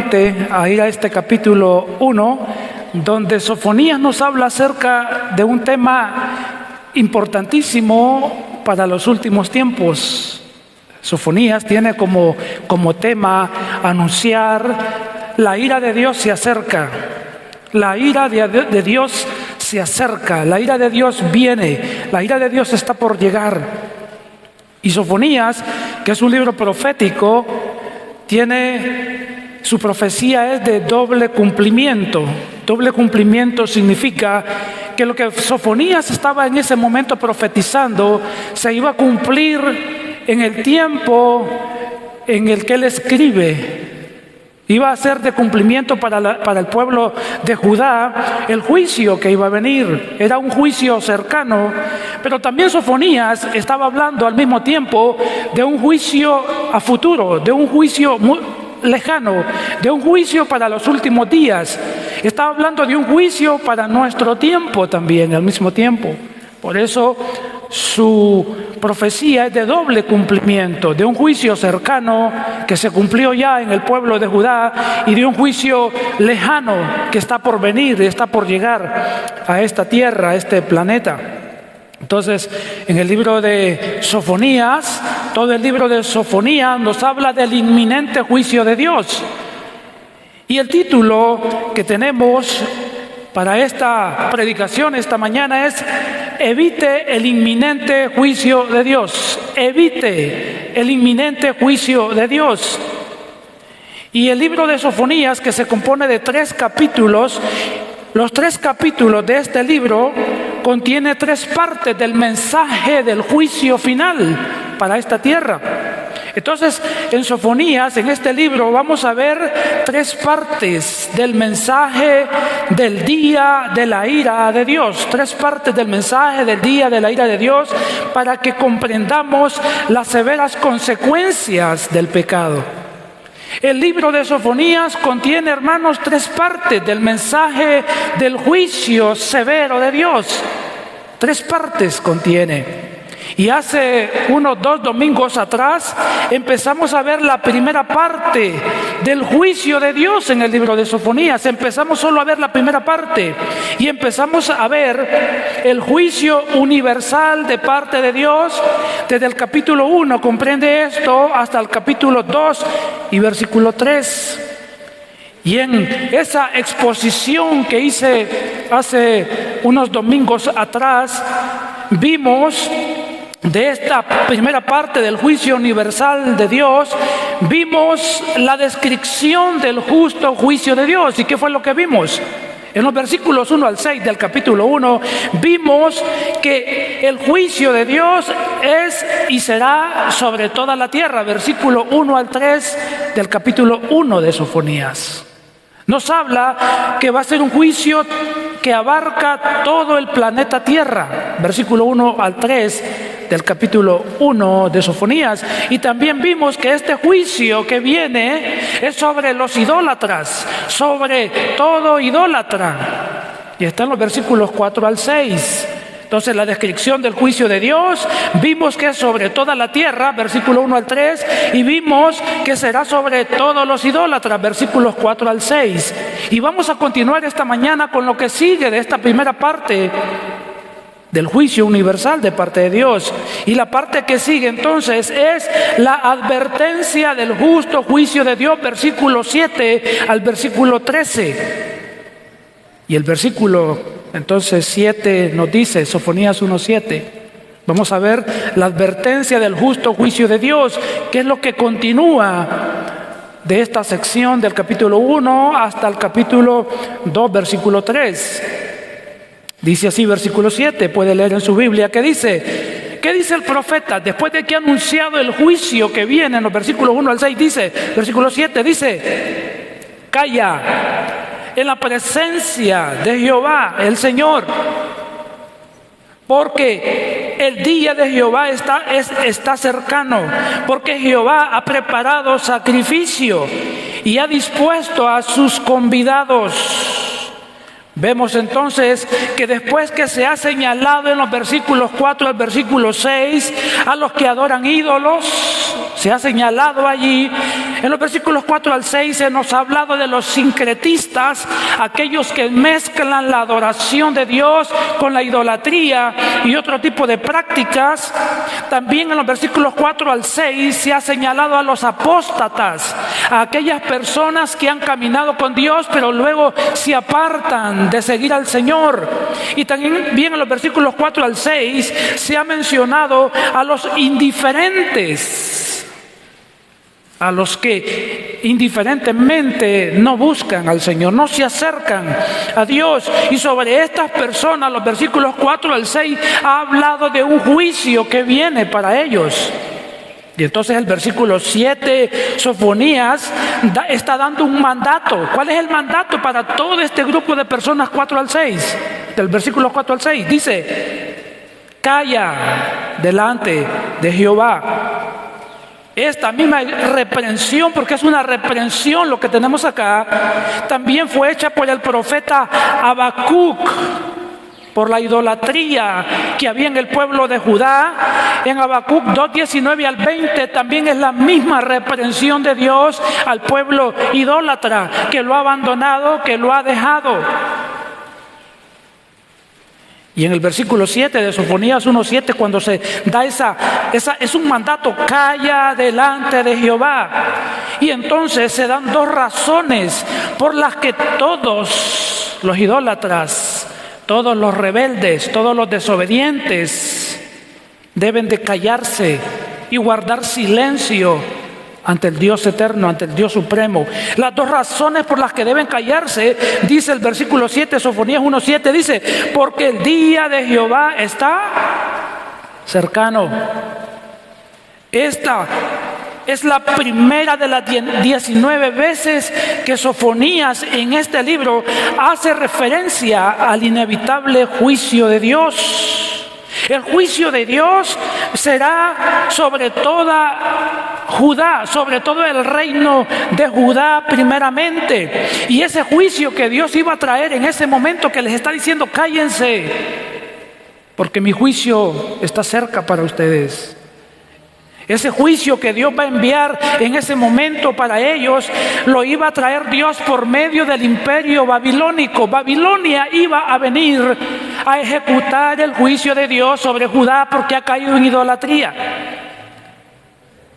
nuevamente a ir a este capítulo 1, donde Sofonías nos habla acerca de un tema importantísimo para los últimos tiempos. Sofonías tiene como tema anunciar: la ira de Dios se acerca, la ira de Dios se acerca, la ira de Dios viene, la ira de Dios está por llegar. Y Sofonías, que es un libro profético, su profecía es de doble cumplimiento. Doble cumplimiento significa que lo que Sofonías estaba en ese momento profetizando se iba a cumplir en el tiempo en el que él escribe. Iba a ser de cumplimiento para el pueblo de Judá el juicio que iba a venir. Era un juicio cercano, pero también Sofonías estaba hablando al mismo tiempo de un juicio a futuro, de un juicio muy lejano, de un juicio para los últimos días. Estaba hablando de un juicio para nuestro tiempo también, al mismo tiempo. Por eso su profecía es de doble cumplimiento, de un juicio cercano que se cumplió ya en el pueblo de Judá y de un juicio lejano que está por venir, está por llegar a esta tierra, a este planeta. Entonces, en el libro de Sofonías, todo el libro de Sofonías nos habla del inminente juicio de Dios. Y el título que tenemos para esta predicación esta mañana es: evite el inminente juicio de Dios. Evite el inminente juicio de Dios. Y el libro de Sofonías, que se compone de 3 capítulos, los 3 capítulos de este libro contiene 3 partes del mensaje del juicio final para esta tierra. Entonces, en Sofonías, en este libro, vamos a ver 3 partes del mensaje del día de la ira de Dios. 3 partes del mensaje del día de la ira de Dios para que comprendamos las severas consecuencias del pecado. El libro de Sofonías contiene, hermanos, 3 partes del mensaje del juicio severo de Dios. 3 partes contiene. Y hace unos 2 domingos atrás empezamos a ver la primera parte del juicio de Dios en el libro de Sofonías. Empezamos solo a ver la primera parte y empezamos a ver el juicio universal de parte de Dios desde el capítulo 1, comprende esto, hasta el capítulo 2 y versículo 3. Y en esa exposición que hice hace unos domingos atrás, vimos de esta primera parte del juicio universal de Dios, vimos la descripción del justo juicio de Dios. ¿Y qué fue lo que vimos? En los versículos 1 al 6 del capítulo 1, vimos que el juicio de Dios es y será sobre toda la tierra. Versículo 1 al 3 del capítulo 1 de Sofonías. Nos habla que va a ser un juicio que abarca todo el planeta Tierra. Versículo 1 al 3 del capítulo 1 de Sofonías. Y también vimos que este juicio que viene es sobre los idólatras, sobre todo idólatra. Y está en los versículos 4 al 6. Entonces, la descripción del juicio de Dios, vimos que es sobre toda la tierra, versículo 1 al 3, y vimos que será sobre todos los idólatras, versículos 4 al 6. Y vamos a continuar esta mañana con lo que sigue de esta primera parte del juicio universal de parte de Dios. Y la parte que sigue entonces es la advertencia del justo juicio de Dios, versículo 7 al versículo 13. Y el versículo entonces 7 nos dice, Sofonías 1:7, vamos a ver la advertencia del justo juicio de Dios, que es lo que continúa de esta sección del capítulo 1 hasta el capítulo 2, versículo 3. Dice así, versículo 7, puede leer en su Biblia, ¿qué dice? ¿Qué dice el profeta? Después de que ha anunciado el juicio que viene en los versículos 1 al 6, dice, versículo 7, dice, calla en la presencia de Jehová, el Señor, porque el día de Jehová está cercano, porque Jehová ha preparado sacrificio y ha dispuesto a sus convidados. Vemos entonces que después que se ha señalado en los versículos 4 al versículo 6 a los que adoran ídolos, se ha señalado allí. En los versículos 4 al 6 se nos ha hablado de los sincretistas, aquellos que mezclan la adoración de Dios con la idolatría y otro tipo de prácticas. También en los versículos 4 al 6 se ha señalado a los apóstatas, a aquellas personas que han caminado con Dios pero luego se apartan de seguir al Señor. Y también bien en los versículos 4 al 6 se ha mencionado a los indiferentes, a los que indiferentemente no buscan al Señor, no se acercan a Dios. Y sobre estas personas, los versículos 4 al 6, ha hablado de un juicio que viene para ellos. Y entonces el versículo 7, Sofonías está dando un mandato. ¿Cuál es el mandato para todo este grupo de personas 4 al 6? Del versículo 4 al 6, dice: calla delante de Jehová. Esta misma reprensión, porque es una reprensión lo que tenemos acá, también fue hecha por el profeta Habacuc, por la idolatría que había en el pueblo de Judá. En Habacuc 2:19 al 20 también es la misma reprensión de Dios al pueblo idólatra, que lo ha abandonado, que lo ha dejado. Y en el versículo 7 de Sofonías 1:7, cuando se da es un mandato: calla delante de Jehová. Y entonces se dan dos razones por las que todos los idólatras, todos los rebeldes, todos los desobedientes deben de callarse y guardar silencio ante el Dios eterno, ante el Dios supremo. Las dos razones por las que deben callarse, dice el versículo 7, Sofonías 1:7, dice: porque el día de Jehová está cercano. Esta es la primera de las 19 veces que Sofonías en este libro hace referencia al inevitable juicio de Dios. El juicio de Dios será sobre toda Judá, sobre todo el reino de Judá primeramente. Y ese juicio que Dios iba a traer en ese momento, que les está diciendo: cállense, porque mi juicio está cerca para ustedes. Ese juicio que Dios va a enviar en ese momento para ellos, lo iba a traer Dios por medio del imperio babilónico. Babilonia iba a venir a ejecutar el juicio de Dios sobre Judá porque ha caído en idolatría.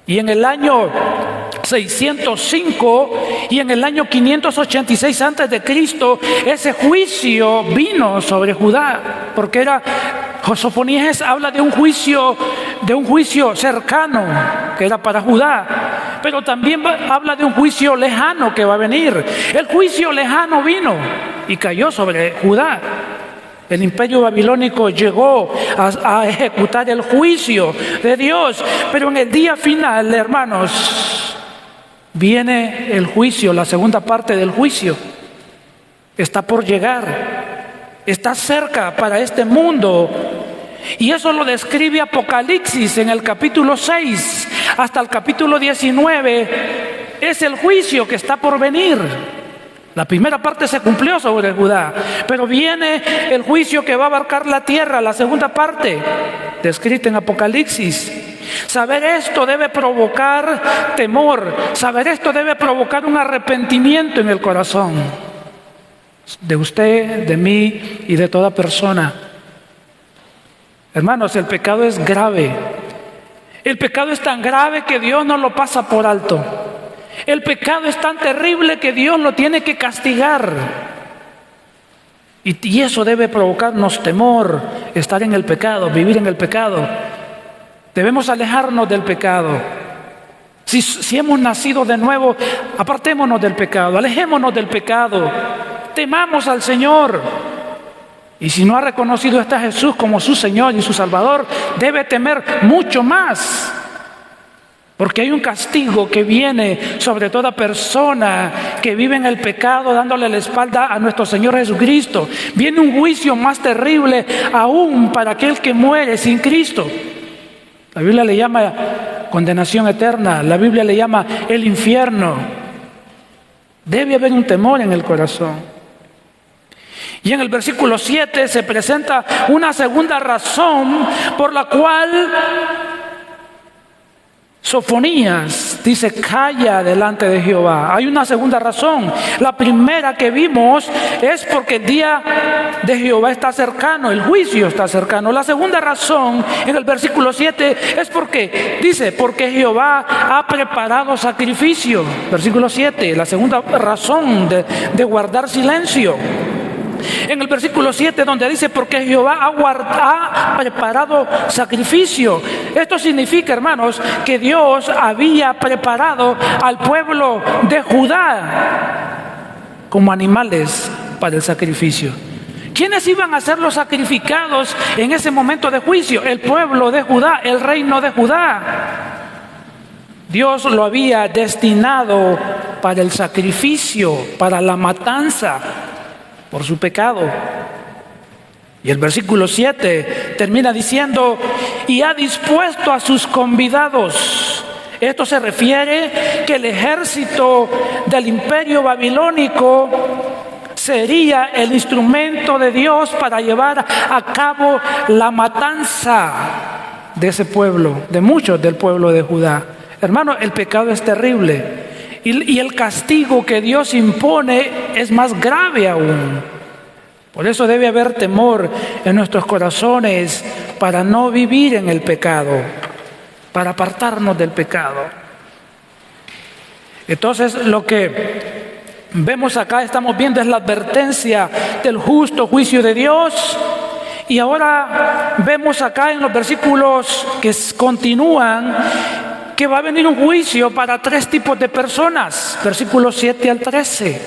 Y en el año 605 y en el año 586 antes de Cristo, ese juicio vino sobre Judá, porque Sofonías habla de un juicio cercano que era para Judá, pero también habla de un juicio lejano que va a venir. El juicio lejano vino y cayó sobre Judá. El imperio babilónico llegó a ejecutar el juicio de Dios, pero en el día final, hermanos, viene el juicio, la segunda parte del juicio. Está por llegar, está cerca para este mundo. Y eso lo describe Apocalipsis en el capítulo 6 hasta el capítulo 19. Es el juicio que está por venir. La primera parte se cumplió sobre Judá, pero viene el juicio que va a abarcar la tierra, la segunda parte, descrita en Apocalipsis. Saber esto debe provocar temor, saber esto debe provocar un arrepentimiento en el corazón de usted, de mí y de toda persona. Hermanos, el pecado es grave. El pecado es tan grave que Dios no lo pasa por alto. El pecado es tan terrible que Dios lo tiene que castigar. Y eso debe provocarnos temor, estar en el pecado, vivir en el pecado. Debemos alejarnos del pecado. Si hemos nacido de nuevo, apartémonos del pecado, alejémonos del pecado. Temamos al Señor. Y si no ha reconocido a Jesús como su Señor y su Salvador, debe temer mucho más. Porque hay un castigo que viene sobre toda persona que vive en el pecado, dándole la espalda a nuestro Señor Jesucristo. Viene un juicio más terrible aún para aquel que muere sin Cristo. La Biblia le llama condenación eterna, la Biblia le llama el infierno. Debe haber un temor en el corazón. Y en el versículo 7 se presenta una segunda razón por la cual Sofonías dice: calla delante de Jehová. Hay una segunda razón. La primera que vimos es porque el día de Jehová está cercano, el juicio está cercano. La segunda razón en el versículo 7 es porque dice: porque Jehová ha preparado sacrificio. Versículo 7, la segunda razón de guardar silencio. En el versículo 7, donde dice: porque Jehová ha preparado sacrificio. Esto significa, hermanos, que Dios había preparado al pueblo de Judá como animales para el sacrificio. ¿Quiénes iban a ser los sacrificados en ese momento de juicio? El pueblo de Judá, el reino de Judá. Dios lo había destinado para el sacrificio, para la matanza por su pecado. Y el versículo 7 termina diciendo: y ha dispuesto a sus convidados. Esto se refiere que el ejército del imperio babilónico sería el instrumento de Dios para llevar a cabo la matanza de ese pueblo, de muchos del pueblo de Judá. Hermano, el pecado es terrible. Y el castigo que Dios impone es más grave aún. Por eso debe haber temor en nuestros corazones para no vivir en el pecado, para apartarnos del pecado. Entonces, lo que vemos acá, estamos viendo, es la advertencia del justo juicio de Dios. Y ahora vemos acá en los versículos que continúan que va a venir un juicio para tres tipos de personas. Versículos 7 al 13.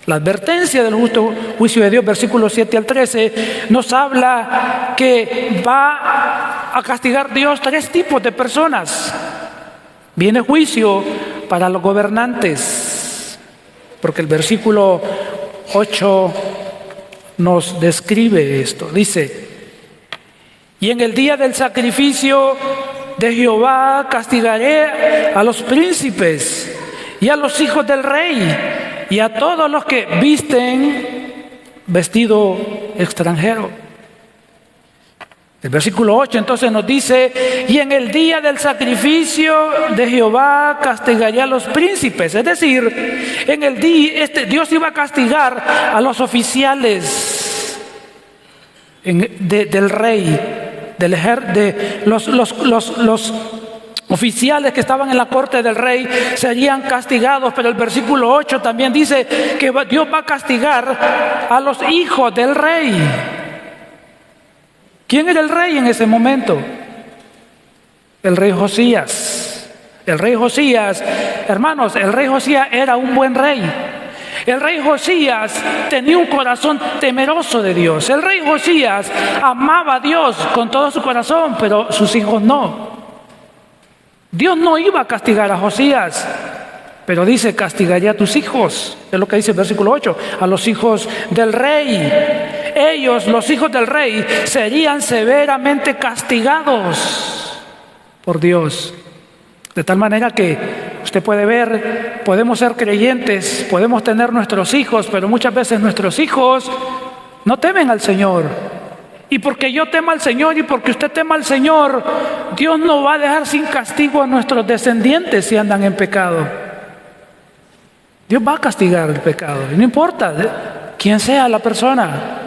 La advertencia del justo juicio de Dios, versículos 7 al 13, nos habla que va a castigar Dios tres tipos de personas. Viene juicio para los gobernantes, porque el versículo 8 nos describe esto. Dice: y en el día del sacrificio de Jehová castigaré a los príncipes y a los hijos del rey y a todos los que visten vestido extranjero. El versículo 8 entonces nos dice: y en el día del sacrificio de Jehová castigaré a los príncipes. Es decir, en el día Dios iba a castigar a los oficiales del rey, de los oficiales que estaban en la corte del rey serían castigados. Pero el versículo 8 también dice que Dios va a castigar a los hijos del rey. ¿Quién era el rey en ese momento? El rey Josías. El rey Josías, hermanos, el rey Josías era un buen rey. El rey Josías tenía un corazón temeroso de Dios. El rey Josías amaba a Dios con todo su corazón, pero sus hijos no. Dios no iba a castigar a Josías, pero dice: castigaré a tus hijos. Es lo que dice el versículo 8, a los hijos del rey. Ellos, los hijos del rey, serían severamente castigados por Dios. De tal manera que usted puede ver, podemos ser creyentes, podemos tener nuestros hijos, pero muchas veces nuestros hijos no temen al Señor. Y porque yo tema al Señor y porque usted tema al Señor, Dios no va a dejar sin castigo a nuestros descendientes si andan en pecado. Dios va a castigar el pecado, y no importa quién sea la persona.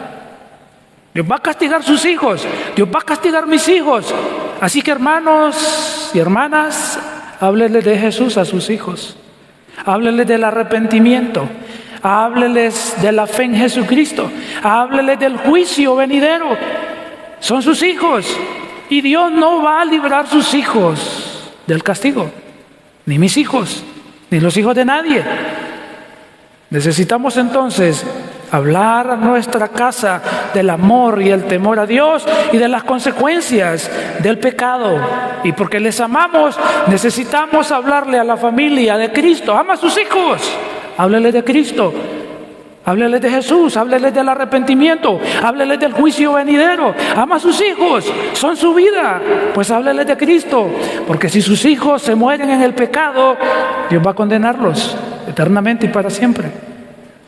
Dios va a castigar sus hijos, Dios va a castigar mis hijos. Así que, hermanos y hermanas, háblenle de Jesús a sus hijos. Háblenles del arrepentimiento. Háblenles de la fe en Jesucristo. Háblenles del juicio venidero. Son sus hijos. Y Dios no va a librar sus hijos del castigo. Ni mis hijos, ni los hijos de nadie. Necesitamos entonces hablar a nuestra casa del amor y el temor a Dios y de las consecuencias del pecado. Y porque les amamos, necesitamos hablarle a la familia de Cristo. Ama a sus hijos, hábleles de Cristo, hábleles de Jesús, hábleles del arrepentimiento, hábleles del juicio venidero. Ama a sus hijos, son su vida, pues hábleles de Cristo. Porque si sus hijos se mueren en el pecado, Dios va a condenarlos eternamente y para siempre.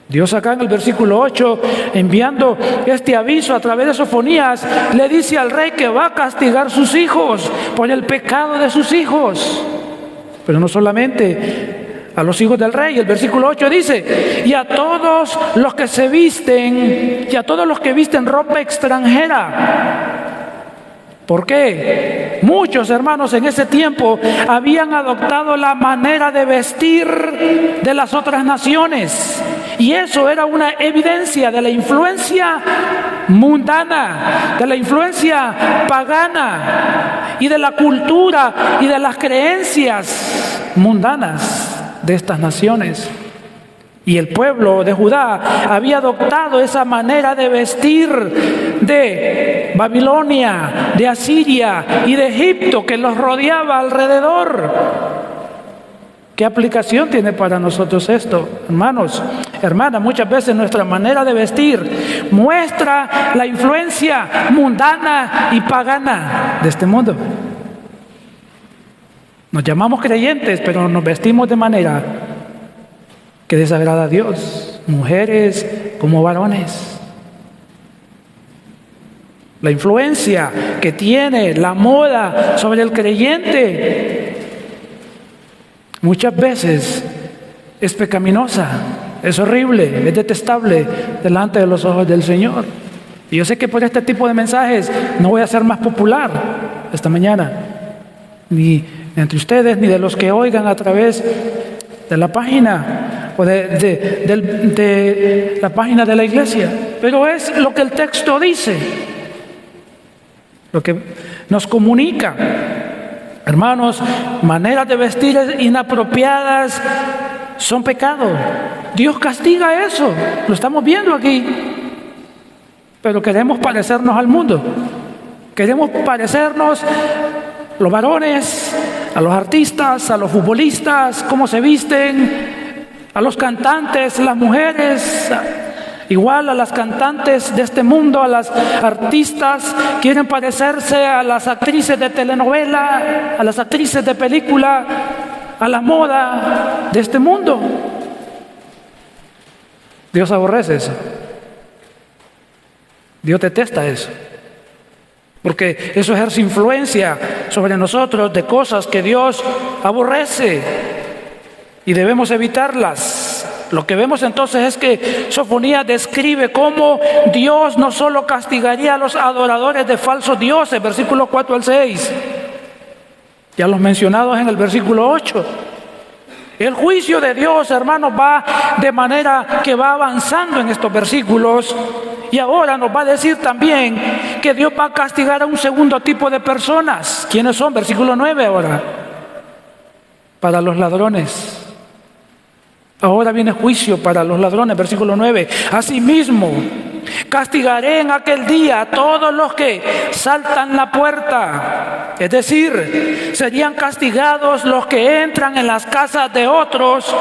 Dios acá en el versículo 8, enviando este aviso a través de Sofonías, le dice al rey que va a castigar sus hijos por el pecado de sus hijos. Pero no solamente a los hijos del rey. El versículo 8 dice: y a todos los que se visten, y a todos los que visten ropa extranjera. ¿Por qué? Muchos hermanos en ese tiempo habían adoptado la manera de vestir de las otras naciones. Y eso era una evidencia de la influencia mundana, de la influencia pagana y de la cultura y de las creencias mundanas de estas naciones. Y el pueblo de Judá había adoptado esa manera de vestir de Babilonia, de Asiria y de Egipto que los rodeaba alrededor. ¿Qué aplicación tiene para nosotros esto, hermanos? Hermanas, muchas veces nuestra manera de vestir muestra la influencia mundana y pagana de este mundo. Nos llamamos creyentes, pero nos vestimos de manera que desagrada a Dios, mujeres como varones. La influencia que tiene la moda sobre el creyente muchas veces es pecaminosa, es horrible, es detestable delante de los ojos del Señor. Y yo sé que por este tipo de mensajes no voy a ser más popular esta mañana, ni entre ustedes, ni de los que oigan a través de la página o de la página de la iglesia. Pero es lo que el texto dice, lo que nos comunica. Hermanos, maneras de vestir inapropiadas son pecado. Dios castiga eso, lo estamos viendo aquí. Pero queremos parecernos al mundo. Queremos parecernos, los varones, a los artistas, a los futbolistas, cómo se visten, a los cantantes, las mujeres, igual a las cantantes de este mundo, a las artistas, quieren parecerse a las actrices de telenovela, a las actrices de película, a la moda de este mundo. Dios aborrece eso. Dios detesta eso. Porque eso ejerce influencia sobre nosotros de cosas que Dios aborrece y debemos evitarlas. Lo que vemos entonces es que Sofonías describe cómo Dios no solo castigaría a los adoradores de falsos dioses, versículos 4 al 6, ya los mencionados en el versículo 8. El juicio de Dios, hermanos, va de manera que va avanzando en estos versículos. Y ahora nos va a decir también que Dios va a castigar a un segundo tipo de personas. ¿Quiénes son? Versículo 9 ahora. Para los ladrones. Ahora viene juicio para los ladrones, versículo 9. Asimismo, castigaré en aquel día a todos los que saltan la puerta. Es decir, serían castigados los que entran en las casas de otros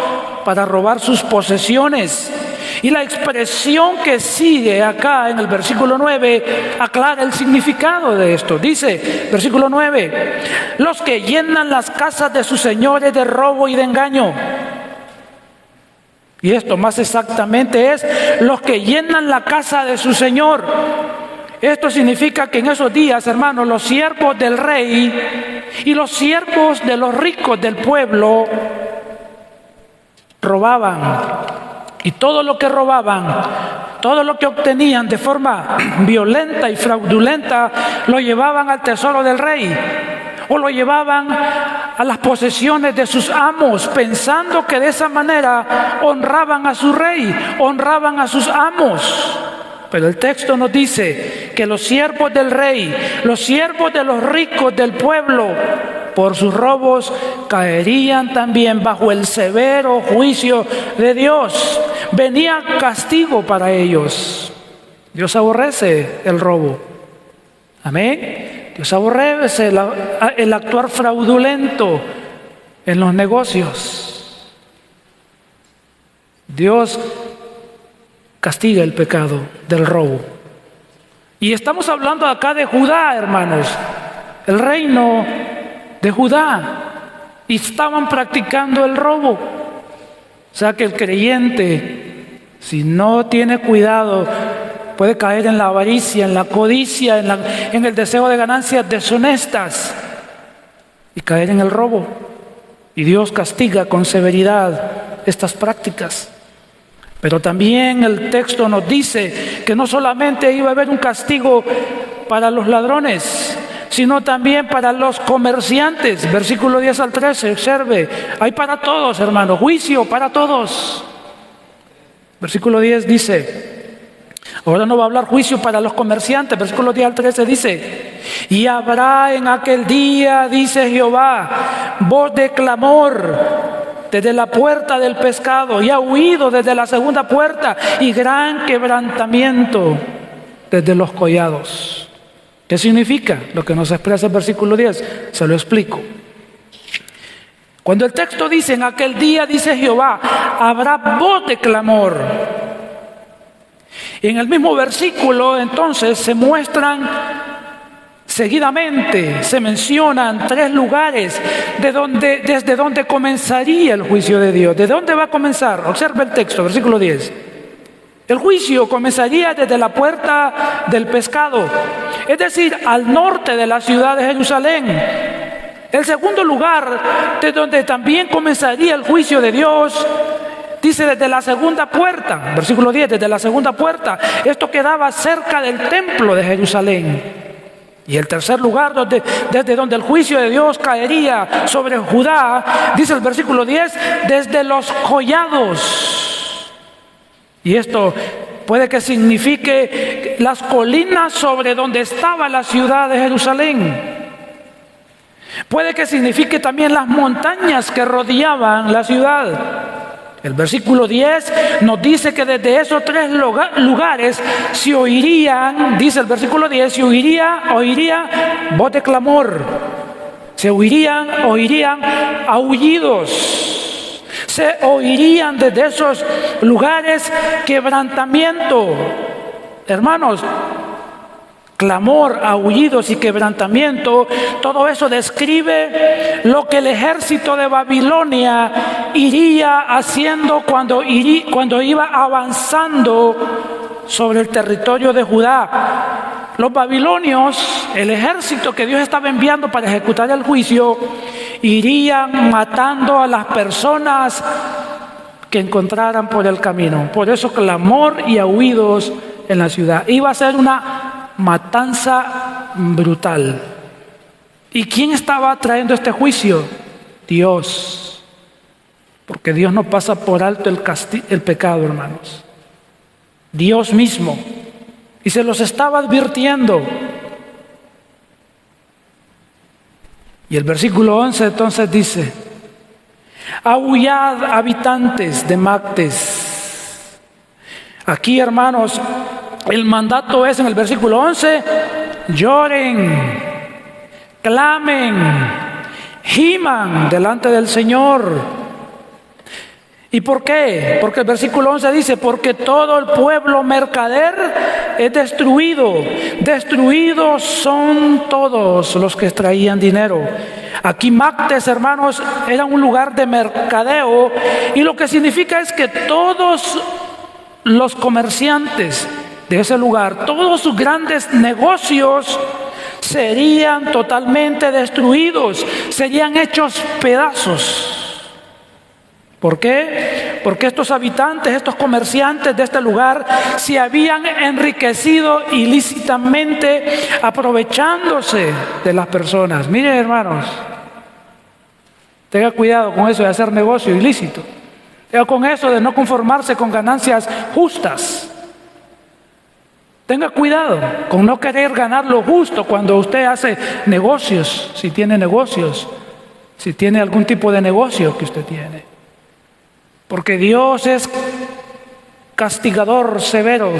para robar sus posesiones. Y la expresión que sigue acá en el versículo 9 aclara el significado de esto. Dice, versículo 9, los que llenan las casas de sus señores de robo y de engaño. Y esto más exactamente es los que llenan la casa de su señor. Esto significa que en esos días, hermanos, los siervos del rey y los siervos de los ricos del pueblo robaban. Y todo lo que robaban, todo lo que obtenían de forma violenta y fraudulenta, lo llevaban al tesoro del rey. O lo llevaban a las posesiones de sus amos, pensando que de esa manera honraban a su rey, honraban a sus amos. Pero el texto nos dice que los siervos del rey, los siervos de los ricos del pueblo, por sus robos caerían también bajo el severo juicio de Dios. Venía castigo para ellos. Dios aborrece el robo. Amén. Dios aborrece el actuar fraudulento en los negocios. Dios castiga el pecado del robo. Y estamos hablando acá de Judá, hermanos, el reino de Judá. Y estaban practicando el robo. O sea que el creyente, si no tiene cuidado, puede caer en la avaricia, en la codicia, en el deseo de ganancias deshonestas y caer en el robo. y Dios castiga con severidad estas prácticas. Pero también el texto nos dice que no solamente iba a haber un castigo para los ladrones, sino también para los comerciantes. Versículo 10 al 13, observe, hay para todos, hermanos, juicio para todos. Versículo 10 dice, ahora no va a hablar juicio para los comerciantes. Versículo 10 al 13 dice, y habrá en aquel día, dice Jehová, voz de clamor desde la puerta del pescado, y aullido desde la segunda puerta, y gran quebrantamiento desde los collados. ¿Qué significa lo que nos expresa el versículo 10? Se lo explico. Cuando el texto dice, en aquel día, dice Jehová, habrá voz de clamor. En el mismo versículo, entonces, se muestran seguidamente, se mencionan 3 lugares desde donde comenzaría el juicio de Dios. ¿De dónde va a comenzar? Observe el texto, versículo 10. El juicio comenzaría desde la puerta del pescado, es decir, al norte de la ciudad de Jerusalén. El segundo lugar de donde también comenzaría el juicio de Dios, dice desde la segunda puerta, versículo 10, desde la segunda puerta. Esto quedaba cerca del templo de Jerusalén. Y el tercer lugar desde donde el juicio de Dios caería sobre Judá, dice el versículo 10, desde los collados. Y esto puede que signifique las colinas sobre donde estaba la ciudad de Jerusalén. Puede que signifique también las montañas que rodeaban la ciudad. El versículo 10 nos dice que desde esos 3 lugares se oirían, dice el versículo 10, se oiría voz de clamor, se oirían aullidos, se oirían desde esos lugares quebrantamiento. Hermanos, clamor, aullidos y quebrantamiento, todo eso describe lo que el ejército de Babilonia iría haciendo cuando iba avanzando sobre el territorio de Judá. Los babilonios, el ejército que Dios estaba enviando para ejecutar el juicio, irían matando a las personas que encontraran por el camino. Por eso clamor y aullidos en la ciudad. Iba a ser una matanza brutal. ¿Y quién estaba trayendo este juicio? Dios. Porque Dios no pasa por alto el pecado, hermanos. Dios mismo. Y se los estaba advirtiendo. Y el versículo 11 entonces dice, aullad, habitantes de Mactes. Aquí, hermanos, el mandato es en el versículo 11, lloren, clamen, giman delante del Señor. ¿Y por qué? Porque el versículo 11 dice, porque todo el pueblo mercader es destruido. Destruidos son todos los que extraían dinero. Aquí Mactes, hermanos, era un lugar de mercadeo, y lo que significa es que todos los comerciantes de ese lugar, todos sus grandes negocios serían totalmente destruidos, serían hechos pedazos. ¿Por qué? Porque estos habitantes, estos comerciantes de este lugar se habían enriquecido ilícitamente, aprovechándose de las personas. Miren, hermanos, tenga cuidado con eso de hacer negocio ilícito. Tenga con eso de no conformarse con ganancias justas. Tenga cuidado con no querer ganar lo justo cuando usted hace negocios, si tiene negocios, si tiene algún tipo de negocio que usted tiene. Porque Dios es castigador severo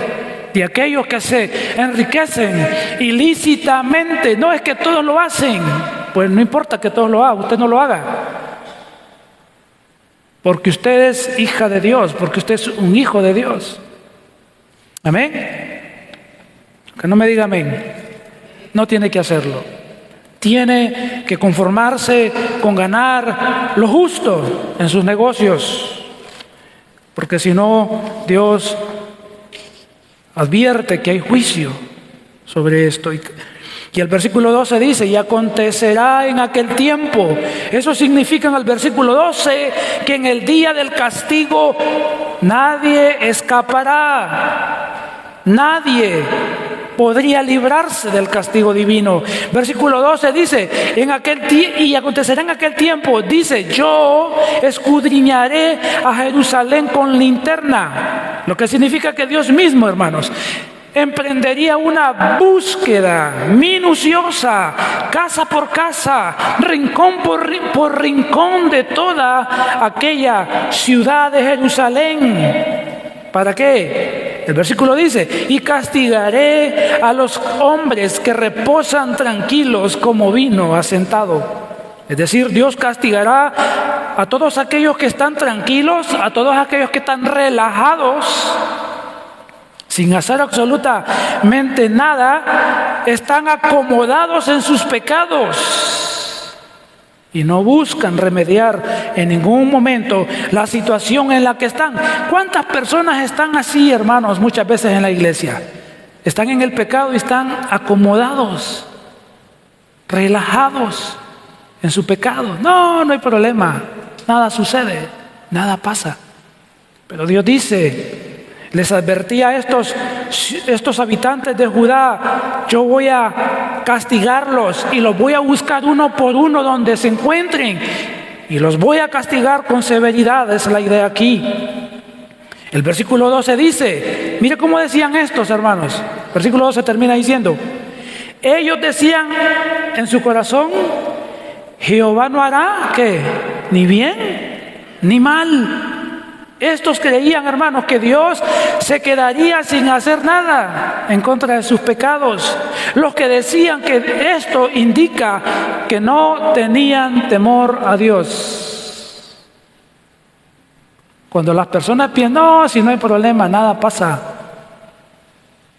de aquellos que se enriquecen ilícitamente. No es que todos lo hacen, pues no importa que todos lo hagan, usted no lo haga. Porque usted es hija de Dios, porque usted es un hijo de Dios. Amén. Que no me diga amén. No tiene que hacerlo. Tiene que conformarse con ganar lo justo en sus negocios. Porque si no, Dios advierte que hay juicio sobre esto. Y el versículo 12 dice, y acontecerá en aquel tiempo. Eso significa en el versículo 12 que en el día del castigo nadie escapará. Nadie podría librarse del castigo divino. Versículo 12 dice, y acontecerá en aquel tiempo, dice, yo escudriñaré a Jerusalén con linterna. Lo que significa que Dios mismo, hermanos, emprendería una búsqueda minuciosa, casa por casa, rincón por rincón de toda aquella ciudad de Jerusalén. ¿Para qué? El versículo dice, y castigaré a los hombres que reposan tranquilos como vino asentado. Es decir, Dios castigará a todos aquellos que están tranquilos, a todos aquellos que están relajados, sin hacer absolutamente nada, están acomodados en sus pecados y no buscan remediar en ningún momento la situación en la que están. ¿Cuántas personas están así, hermanos, muchas veces en la iglesia? Están en el pecado y están acomodados, relajados en su pecado. No hay problema, nada sucede, nada pasa. Pero Dios dice, les advertía a estos habitantes de Judá, yo voy a castigarlos y los voy a buscar uno por uno donde se encuentren y los voy a castigar con severidad. Esa es la idea aquí. El versículo 12 dice, mire cómo decían estos hermanos. Versículo 12 termina diciendo, ellos decían en su corazón, Jehová no hará ¿qué? Ni bien ni mal. Estos creían, hermanos, que Dios se quedaría sin hacer nada en contra de sus pecados. Los que decían que esto indica que no tenían temor a Dios. Cuando las personas piensan, no, si no hay problema, nada pasa.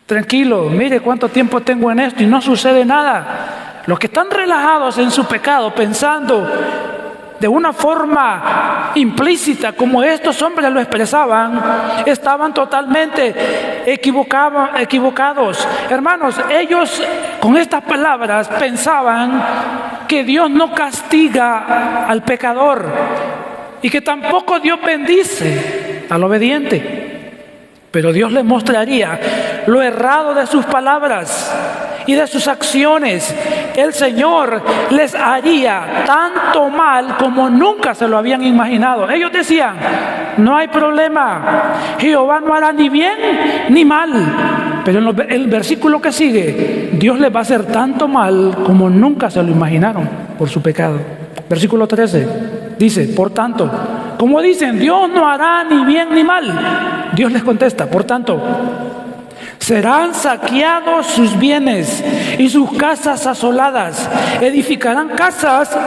Tranquilo, mire cuánto tiempo tengo en esto y no sucede nada. Los que están relajados en su pecado, pensando de una forma implícita, como estos hombres lo expresaban, estaban totalmente equivocados. Hermanos, ellos con estas palabras pensaban que Dios no castiga al pecador y que tampoco Dios bendice al obediente. Pero Dios les mostraría lo errado de sus palabras y de sus acciones. El Señor les haría tanto mal como nunca se lo habían imaginado. Ellos decían, no hay problema, Jehová no hará ni bien ni mal. Pero en el versículo que sigue, Dios les va a hacer tanto mal como nunca se lo imaginaron por su pecado. Versículo 13 dice, por tanto, como dicen, Dios no hará ni bien ni mal, Dios les contesta, por tanto, serán saqueados sus bienes y sus casas asoladas. Edificarán casas,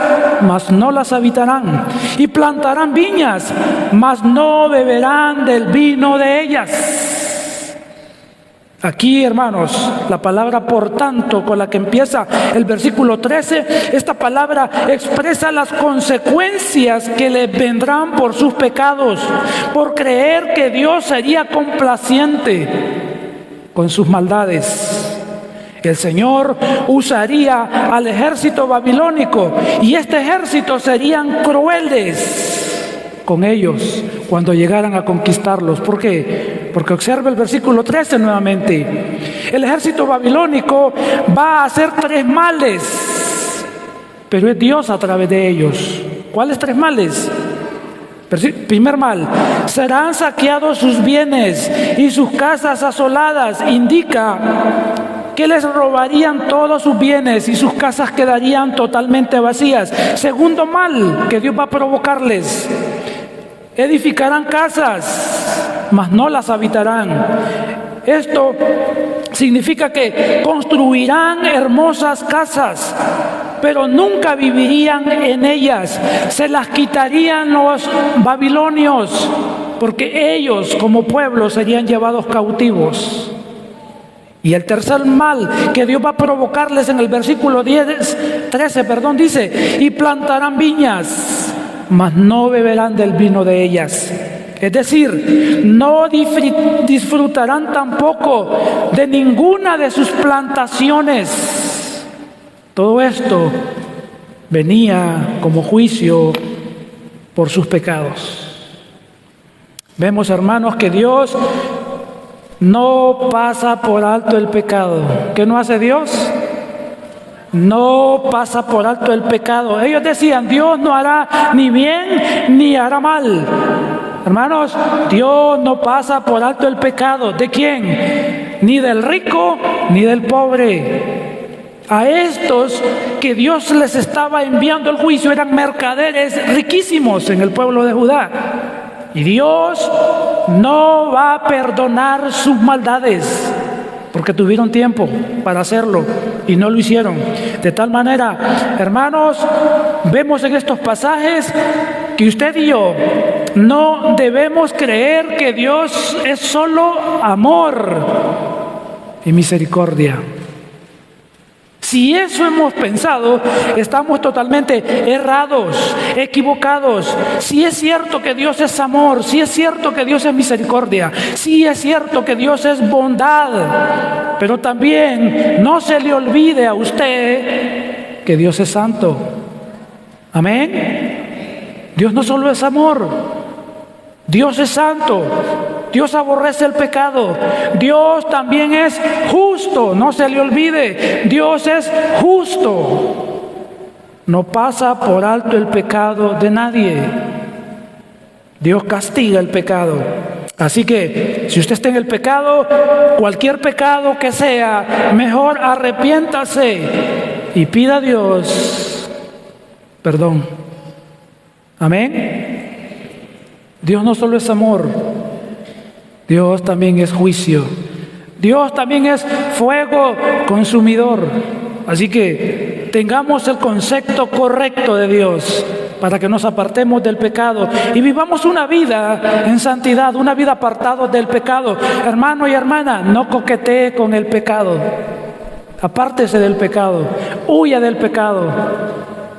mas no las habitarán. Y plantarán viñas, mas no beberán del vino de ellas. Aquí, hermanos, la palabra por tanto, con la que empieza el versículo 13, esta palabra expresa las consecuencias que les vendrán por sus pecados, por creer que Dios sería complaciente con sus maldades. El Señor usaría al ejército babilónico y este ejército serían crueles con ellos cuando llegaran a conquistarlos. ¿Por qué? Porque observa el versículo 13 nuevamente. El ejército babilónico va a hacer 3 males, pero es Dios a través de ellos. ¿Cuáles 3 males? Primer mal, serán saqueados sus bienes y sus casas asoladas. Indica que les robarían todos sus bienes y sus casas quedarían totalmente vacías. Segundo mal que Dios va a provocarles, edificarán casas, mas no las habitarán. Esto significa que construirán hermosas casas, pero nunca vivirían en ellas. Se las quitarían los babilonios, porque ellos como pueblo serían llevados cautivos. Y el tercer mal que Dios va a provocarles en el versículo 13, dice, y plantarán viñas, mas no beberán del vino de ellas. Es decir, no disfrutarán tampoco de ninguna de sus plantaciones. Todo esto venía como juicio por sus pecados. Vemos, hermanos, que Dios no pasa por alto el pecado. ¿Qué no hace Dios? No pasa por alto el pecado. Ellos decían, Dios no hará ni bien ni hará mal. Hermanos, Dios no pasa por alto el pecado. ¿De quién? Ni del rico ni del pobre. A estos que Dios les estaba enviando el juicio eran mercaderes riquísimos en el pueblo de Judá. Y Dios no va a perdonar sus maldades, porque tuvieron tiempo para hacerlo y no lo hicieron. De tal manera, hermanos, vemos en estos pasajes que usted y yo no debemos creer que Dios es solo amor y misericordia. Si eso hemos pensado, estamos totalmente errados, equivocados. Si es cierto que Dios es amor, si es cierto que Dios es misericordia, si es cierto que Dios es bondad, pero también no se le olvide a usted que Dios es santo. Amén. Dios no solo es amor, Dios es santo. Dios aborrece el pecado. Dios también es justo, no se le olvide. Dios es justo. No pasa por alto el pecado de nadie. Dios castiga el pecado. Así que, si usted está en el pecado, cualquier pecado que sea, mejor arrepiéntase y pida a Dios perdón. Amén. Dios no solo es amor, Dios también es juicio. Dios también es fuego consumidor. Así que tengamos el concepto correcto de Dios para que nos apartemos del pecado y vivamos una vida en santidad, una vida apartada del pecado. Hermano y hermana, no coquetee con el pecado. Apártese del pecado, huya del pecado,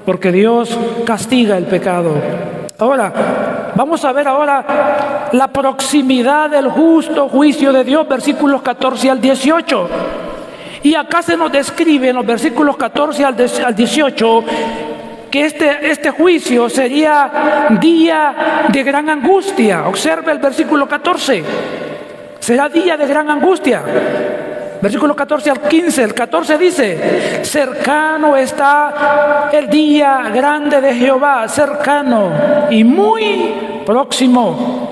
porque Dios castiga el pecado. Ahora, vamos a ver ahora la proximidad del justo juicio de Dios, versículos 14 al 18. Y acá se nos describe en los versículos 14 al 18 que este juicio sería día de gran angustia. Observe el versículo 14. Será día de gran angustia. Versículo 14 al 15, el 14 dice, cercano está el día grande de Jehová, cercano y muy próximo.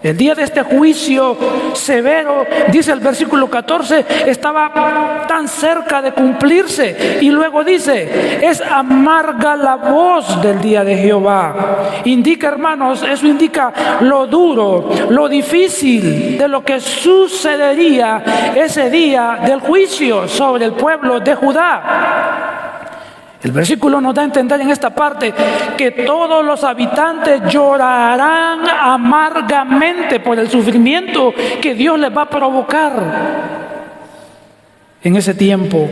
El día de este juicio severo, dice el versículo 14, estaba tan cerca de cumplirse. Y luego dice, es amarga la voz del día de Jehová. Indica, hermanos, eso indica lo duro, lo difícil de lo que sucedería ese día del juicio sobre el pueblo de Judá. El versículo nos da a entender en esta parte que todos los habitantes llorarán amargamente por el sufrimiento que Dios les va a provocar en ese tiempo.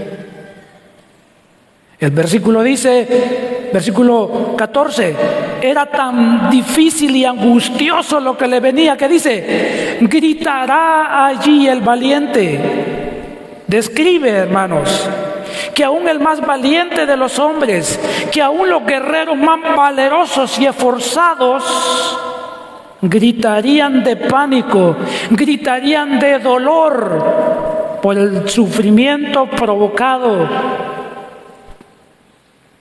El versículo dice, versículo 14, era tan difícil y angustioso lo que le venía, que dice, gritará allí el valiente. Describe, hermanos, que aún el más valiente de los hombres, que aún los guerreros más valerosos y esforzados gritarían de pánico, gritarían de dolor por el sufrimiento provocado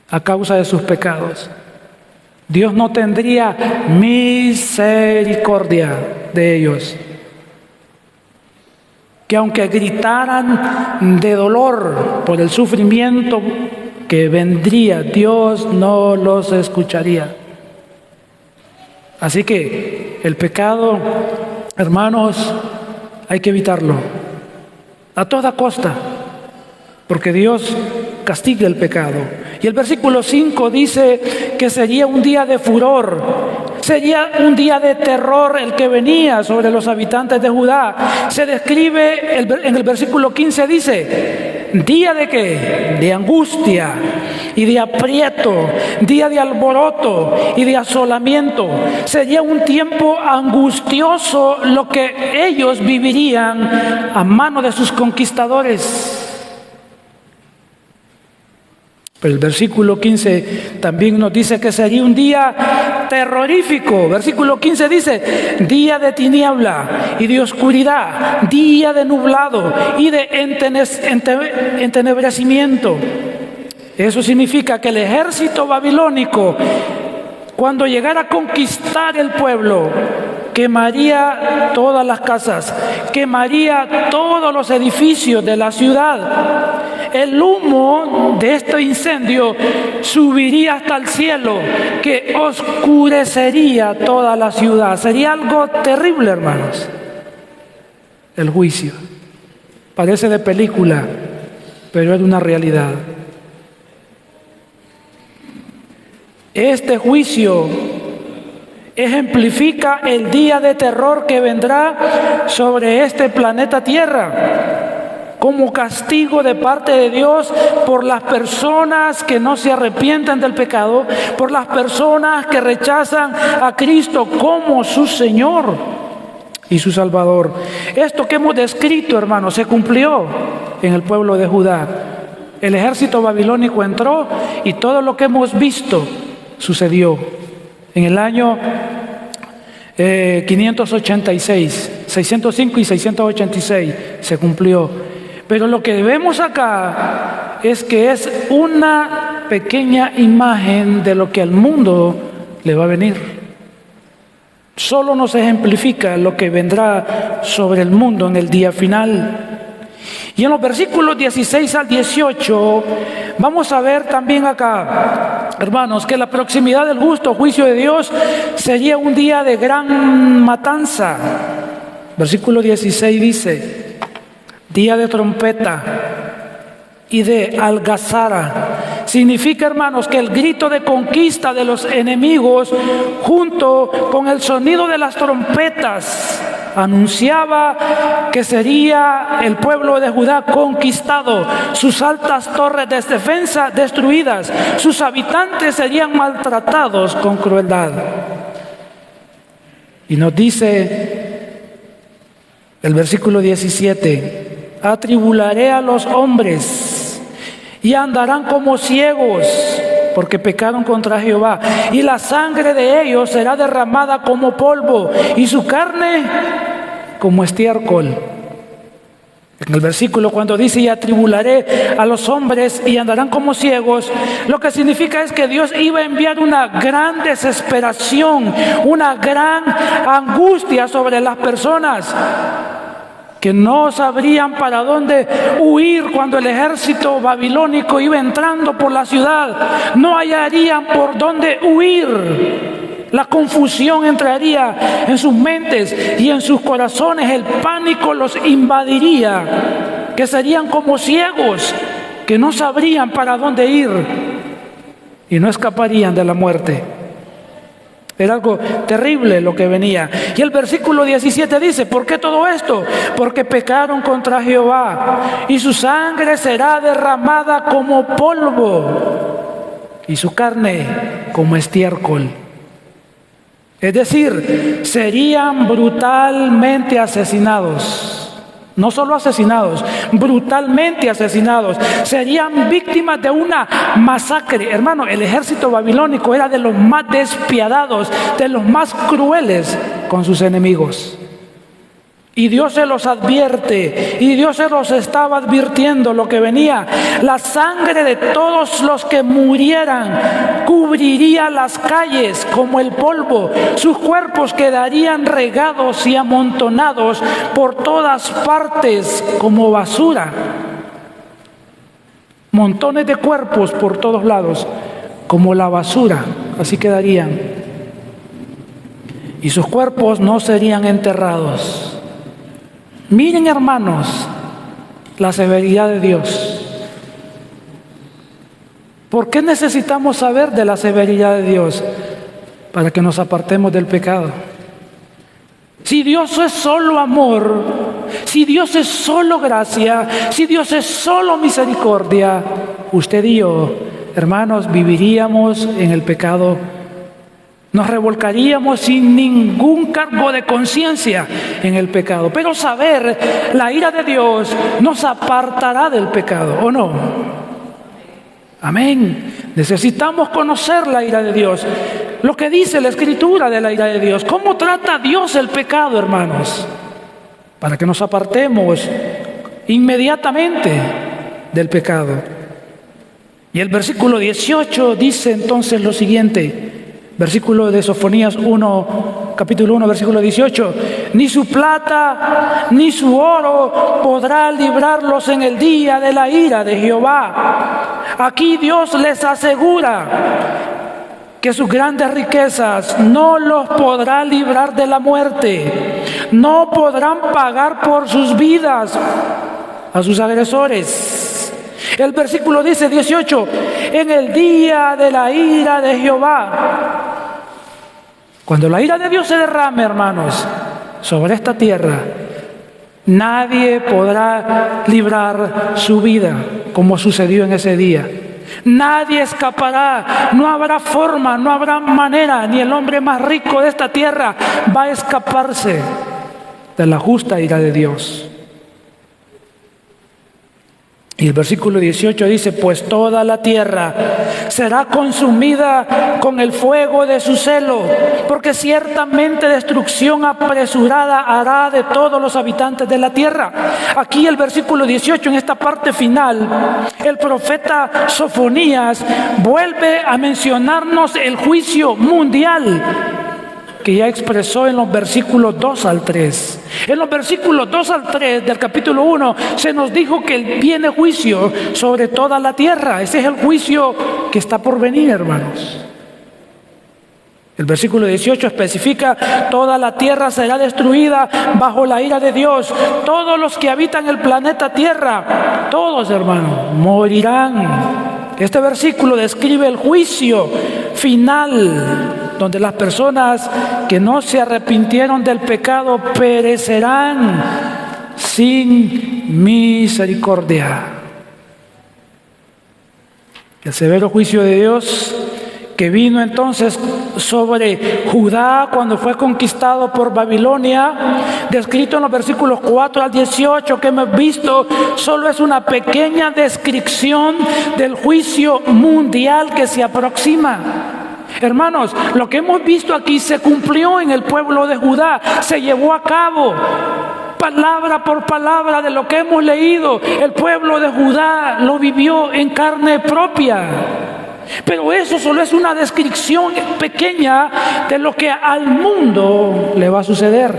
a causa de sus pecados. Dios no tendría misericordia de ellos, que aunque gritaran de dolor por el sufrimiento que vendría, Dios no los escucharía. Así que el pecado, hermanos, hay que evitarlo a toda costa, porque Dios castiga el pecado. Y el versículo 5 dice que sería un día de furor, sería un día de terror el que venía sobre los habitantes de Judá. Se describe en el versículo 15, dice, ¿día de qué? De angustia y de aprieto, día de alboroto y de asolamiento. Sería un tiempo angustioso lo que ellos vivirían a mano de sus conquistadores. Pero el versículo 15 también nos dice que sería un día terrorífico. Versículo 15 dice: día de tiniebla y de oscuridad, día de nublado y de entenebrecimiento. Eso significa que el ejército babilónico, cuando llegara a conquistar el pueblo, quemaría todas las casas, quemaría todos los edificios de la ciudad. El humo de este incendio subiría hasta el cielo, que oscurecería toda la ciudad. Sería algo terrible, hermanos. El juicio. Parece de película, pero es una realidad. Este juicio ejemplifica el día de terror que vendrá sobre este planeta Tierra, como castigo de parte de Dios por las personas que no se arrepienten del pecado, por las personas que rechazan a Cristo como su Señor y su Salvador. Esto que hemos descrito, hermanos, se cumplió en el pueblo de Judá. El ejército babilónico entró y todo lo que hemos visto sucedió. En el año 586, 605 y 686 se cumplió. Pero lo que vemos acá es que es una pequeña imagen de lo que al mundo le va a venir. Solo nos ejemplifica lo que vendrá sobre el mundo en el día final. Y en los versículos 16 al 18 vamos a ver también acá, hermanos, que la proximidad del justo juicio de Dios sería un día de gran matanza. Versículo 16 dice: día de trompeta y de algazara. Significa, hermanos, que el grito de conquista de los enemigos junto con el sonido de las trompetas anunciaba que sería el pueblo de Judá conquistado, sus altas torres de defensa destruidas, sus habitantes serían maltratados con crueldad. Y nos dice el versículo 17: atribularé a los hombres y andarán como ciegos, porque pecaron contra Jehová, y la sangre de ellos será derramada como polvo, y su carne como estiércol. En el versículo cuando dice: y atribularé a los hombres y andarán como ciegos, lo que significa es que Dios iba a enviar una gran desesperación, una gran angustia sobre las personas, que no sabrían para dónde huir cuando el ejército babilónico iba entrando por la ciudad. No hallarían por dónde huir. La confusión entraría en sus mentes y en sus corazones. El pánico los invadiría, que serían como ciegos, que no sabrían para dónde ir y no escaparían de la muerte. Era algo terrible lo que venía. Y el versículo 17 dice: ¿por qué todo esto? Porque pecaron contra Jehová, y su sangre será derramada como polvo, y su carne como estiércol. Es decir, serían brutalmente asesinados. No solo asesinados, brutalmente asesinados. Serían víctimas de una masacre. Hermano, el ejército babilónico era de los más despiadados, de los más crueles con sus enemigos. Y Dios se los advierte, y Dios se los estaba advirtiendo lo que venía. La sangre de todos los que murieran cubriría las calles como el polvo. Sus cuerpos quedarían regados y amontonados por todas partes como basura. Montones de cuerpos por todos lados como la basura, así quedarían. Y sus cuerpos no serían enterrados. Miren, hermanos, la severidad de Dios. ¿Por qué necesitamos saber de la severidad de Dios? Para que nos apartemos del pecado. Si Dios es solo amor, si Dios es solo gracia, si Dios es solo misericordia, usted y yo, hermanos, viviríamos en el pecado. Nos revolcaríamos sin ningún cargo de conciencia en el pecado. Pero saber la ira de Dios nos apartará del pecado, ¿o no? Amén. Necesitamos conocer la ira de Dios. Lo que dice la Escritura de la ira de Dios. ¿Cómo trata Dios el pecado, hermanos? Para que nos apartemos inmediatamente del pecado. Y el versículo 18 dice entonces lo siguiente. Versículo de Sofonías 1, capítulo 1, versículo 18. Ni su plata ni su oro podrá librarlos en el día de la ira de Jehová. Aquí Dios les asegura que sus grandes riquezas no los podrá librar de la muerte. No podrán pagar por sus vidas a sus agresores. El versículo dice 18, en el día de la ira de Jehová. Cuando la ira de Dios se derrame, hermanos, sobre esta tierra, nadie podrá librar su vida como sucedió en ese día. Nadie escapará, no habrá forma, no habrá manera, ni el hombre más rico de esta tierra va a escaparse de la justa ira de Dios. Y el versículo 18 dice, pues toda la tierra será consumida con el fuego de su celo, porque ciertamente destrucción apresurada hará de todos los habitantes de la tierra. Aquí el versículo 18, en esta parte final, el profeta Sofonías vuelve a mencionarnos el juicio mundial que ya expresó en los versículos 2 al 3. En los versículos 2 al 3 del capítulo 1 se nos dijo que viene juicio sobre toda la tierra. Ese es el juicio que está por venir, hermanos. El versículo 18 especifica, toda la tierra será destruida bajo la ira de Dios. Todos los que habitan el planeta Tierra, todos, hermanos, morirán. Este versículo describe el juicio final, donde las personas que no se arrepintieron del pecado perecerán sin misericordia. El severo juicio de Dios que vino entonces sobre Judá cuando fue conquistado por Babilonia, descrito en los versículos 4 al 18 que hemos visto, solo es una pequeña descripción del juicio mundial que se aproxima. Hermanos, lo que hemos visto aquí se cumplió en el pueblo de Judá, se llevó a cabo palabra por palabra de lo que hemos leído. El pueblo de Judá lo vivió en carne propia. Pero eso solo es una descripción pequeña de lo que al mundo le va a suceder.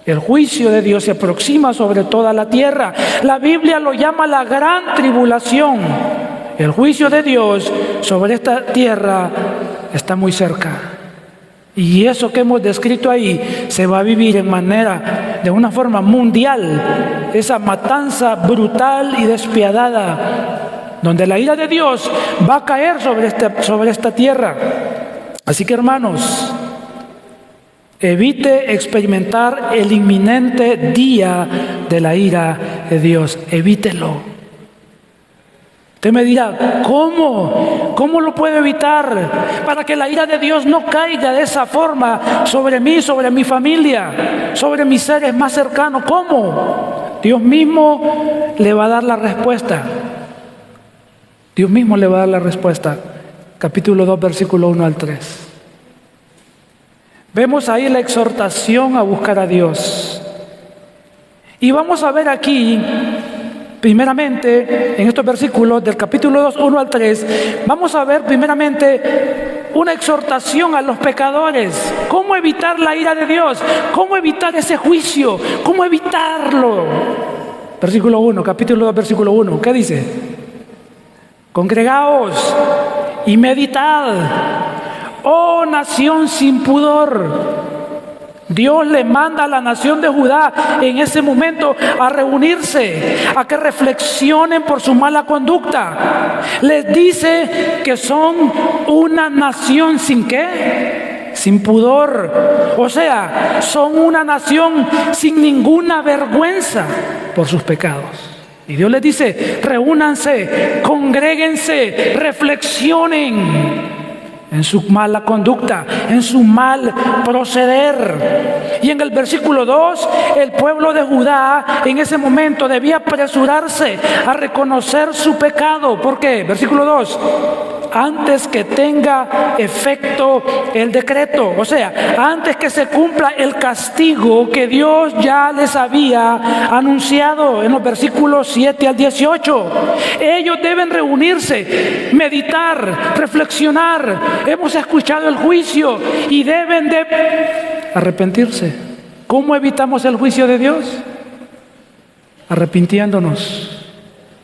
El juicio de Dios se aproxima sobre toda la tierra. La Biblia lo llama la gran tribulación. El juicio de Dios sobre esta tierra está muy cerca. Y eso que hemos descrito ahí se va a vivir de una forma mundial. Esa matanza brutal y despiadada, donde la ira de Dios va a caer sobre esta tierra. Así que, hermanos, evite experimentar el inminente día de la ira de Dios. Evítelo. Usted me dirá, ¿cómo? ¿Cómo lo puedo evitar? Para que la ira de Dios no caiga de esa forma sobre mí, sobre mi familia, sobre mis seres más cercanos. ¿Cómo? Dios mismo le va a dar la respuesta. Dios mismo le va a dar la respuesta. Capítulo 2, versículo 1 al 3. Vemos ahí la exhortación a buscar a Dios. Y vamos a ver aquí, primeramente, en estos versículos del capítulo 2, 1 al 3, vamos a ver primeramente una exhortación a los pecadores. ¿Cómo evitar la ira de Dios? ¿Cómo evitar ese juicio? ¿Cómo evitarlo? Versículo 1, capítulo 2, versículo 1. ¿Qué dice? Congregaos y meditad, oh nación sin pudor. Dios le manda a la nación de Judá en ese momento a reunirse, a que reflexionen por su mala conducta. Les dice que son una nación sin ¿qué? Sin pudor. O sea, son una nación sin ninguna vergüenza por sus pecados. Y Dios les dice, reúnanse, congréguense, reflexionen. en su mala conducta, en su mal proceder. Y en el versículo 2, el pueblo de Judá en ese momento debía apresurarse a reconocer su pecado. ¿Por qué? Versículo 2, antes que tenga efecto el decreto, o sea, antes que se cumpla el castigo que Dios ya les había anunciado en los versículos 7 al 18. Ellos deben reunirse, meditar, reflexionar. Hemos escuchado el juicio y deben de arrepentirse. ¿Cómo evitamos el juicio de Dios? Arrepintiéndonos.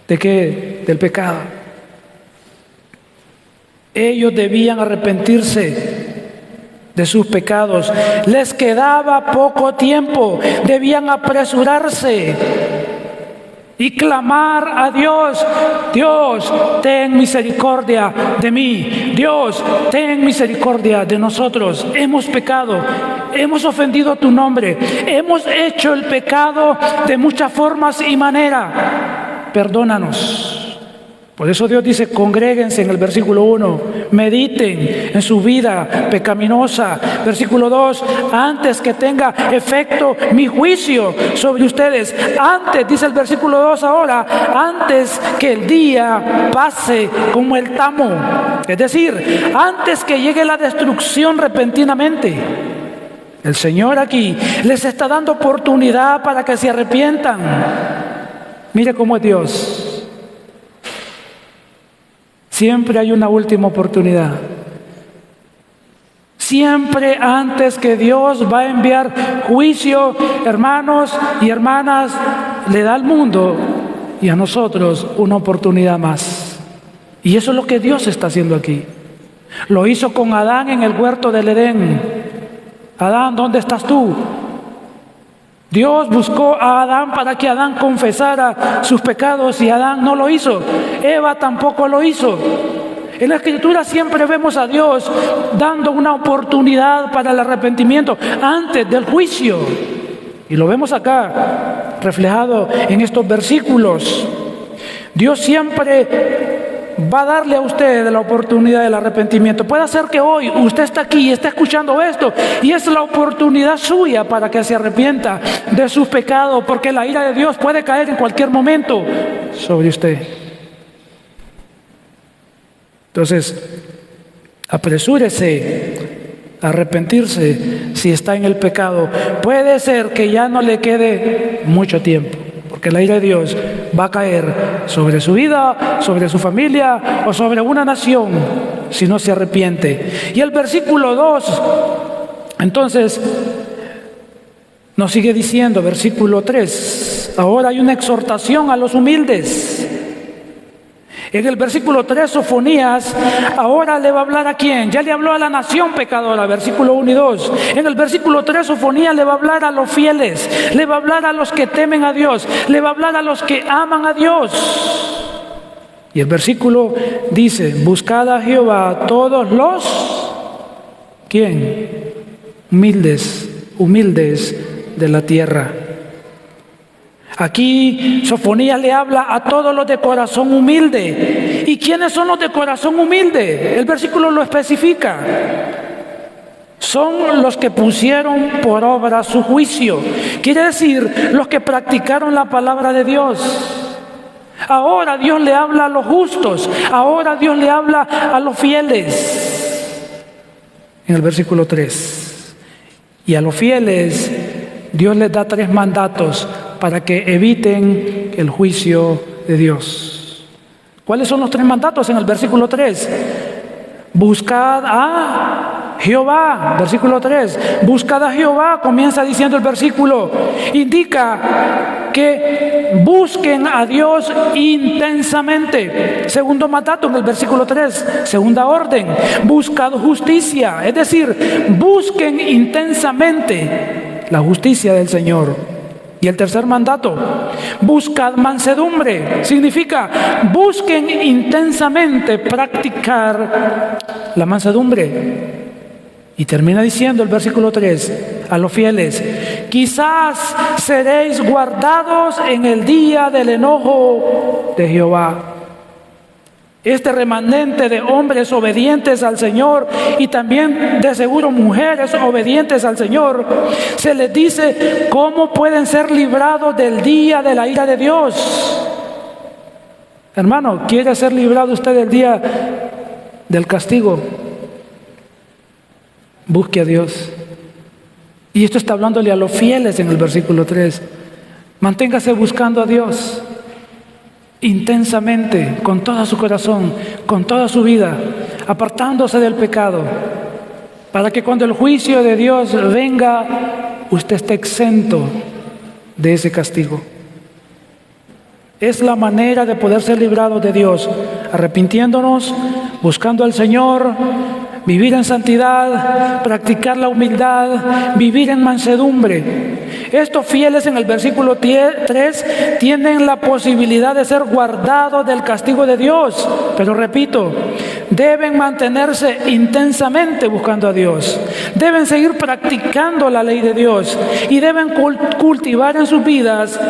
¿De qué? Del pecado. Ellos debían arrepentirse de sus pecados. Les quedaba poco tiempo. Debían apresurarse y clamar a Dios: Dios, ten misericordia de mí. Dios, ten misericordia de nosotros. Hemos pecado, hemos ofendido tu nombre, hemos hecho el pecado de muchas formas y maneras. Perdónanos. Por eso Dios dice: congréguense en el versículo 1, mediten en su vida pecaminosa. Versículo 2, antes que tenga efecto mi juicio sobre ustedes. Antes, dice el versículo 2 ahora, antes que el día pase como el tamo. Es decir, antes que llegue la destrucción repentinamente. El Señor aquí les está dando oportunidad para que se arrepientan. Mire cómo es Dios. Siempre hay una última oportunidad. Siempre antes que Dios va a enviar juicio, hermanos y hermanas, le da al mundo y a nosotros una oportunidad más. Y eso es lo que Dios está haciendo aquí. Lo hizo con Adán en el huerto del Edén. Adán, ¿dónde estás tú? Dios buscó a Adán para que Adán confesara sus pecados y Adán no lo hizo. Eva tampoco lo hizo. En la Escritura siempre vemos a Dios dando una oportunidad para el arrepentimiento antes del juicio. Y lo vemos acá reflejado en estos versículos. Dios siempre va a darle a usted la oportunidad del arrepentimiento. Puede ser que hoy usted está aquí y está escuchando esto y es la oportunidad suya para que se arrepienta de sus pecados, porque la ira de Dios puede caer en cualquier momento sobre usted. Entonces, apresúrese a arrepentirse si está en el pecado. Puede ser que ya no le quede mucho tiempo, porque la ira de Dios va a caer sobre su vida, sobre su familia o sobre una nación si no se arrepiente. Y el versículo 2, entonces, nos sigue diciendo, versículo 3, ahora hay una exhortación a los humildes. En el versículo 3, Sofonías ahora le va a hablar ¿a quién? Ya le habló a la nación pecadora, versículo 1 y 2. En el versículo 3, Sofonías le va a hablar a los fieles, le va a hablar a los que temen a Dios, le va a hablar a los que aman a Dios. Y el versículo dice: buscad a Jehová todos los, ¿quién? Humildes de la tierra. Aquí Sofonías le habla a todos los de corazón humilde. ¿Y quiénes son los de corazón humilde? El versículo lo especifica. Son los que pusieron por obra su juicio. Quiere decir, los que practicaron la palabra de Dios. Ahora Dios le habla a los justos. Ahora Dios le habla a los fieles. En el versículo 3. Y a los fieles Dios les da 3 mandatos para que eviten el juicio de Dios. ¿Cuáles son los 3 mandatos en el versículo 3? Buscad a Jehová, versículo 3. Buscad a Jehová, comienza diciendo el versículo. Indica que busquen a Dios intensamente. Segundo mandato en el versículo 3, segunda orden. Buscad justicia, es decir, busquen intensamente la justicia del Señor. Y el tercer mandato, buscad mansedumbre, significa busquen intensamente practicar la mansedumbre. Y termina diciendo el versículo 3 a los fieles: quizás seréis guardados en el día del enojo de Jehová. Este remanente de hombres obedientes al Señor y también de seguro mujeres obedientes al Señor, se les dice cómo pueden ser librados del día de la ira de Dios. Hermano, ¿quiere ser librado usted del día del castigo? Busque a Dios. Y esto está hablándole a los fieles en el versículo 3. Manténgase buscando a Dios intensamente, con todo su corazón, con toda su vida, apartándose del pecado, para que cuando el juicio de Dios venga, usted esté exento de ese castigo. Es la manera de poder ser librado de Dios, arrepintiéndonos, buscando al Señor, vivir en santidad, practicar la humildad, vivir en mansedumbre. Estos fieles en el versículo 3 tienen la posibilidad de ser guardados del castigo de Dios, pero repito, deben mantenerse intensamente buscando a Dios, deben seguir practicando la ley de Dios y deben cultivar en sus vidas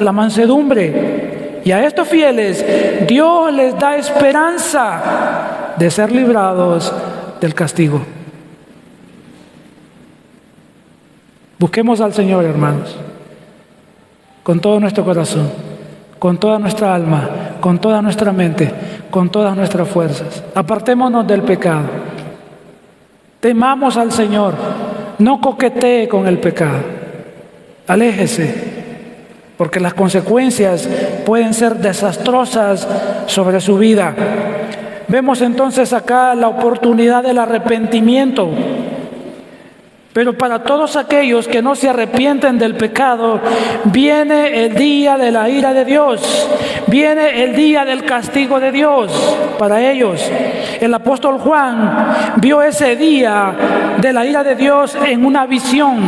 la mansedumbre. Y a estos fieles Dios les da esperanza de ser librados del castigo. Busquemos al Señor, hermanos, con todo nuestro corazón, con toda nuestra alma, con toda nuestra mente, con todas nuestras fuerzas. Apartémonos del pecado. Temamos al Señor. No coquetee con el pecado. Aléjese, porque las consecuencias pueden ser desastrosas sobre su vida. Vemos entonces acá la oportunidad del arrepentimiento. Pero para todos aquellos que no se arrepienten del pecado, viene el día de la ira de Dios, viene el día del castigo de Dios para ellos. El apóstol Juan vio ese día de la ira de Dios en una visión,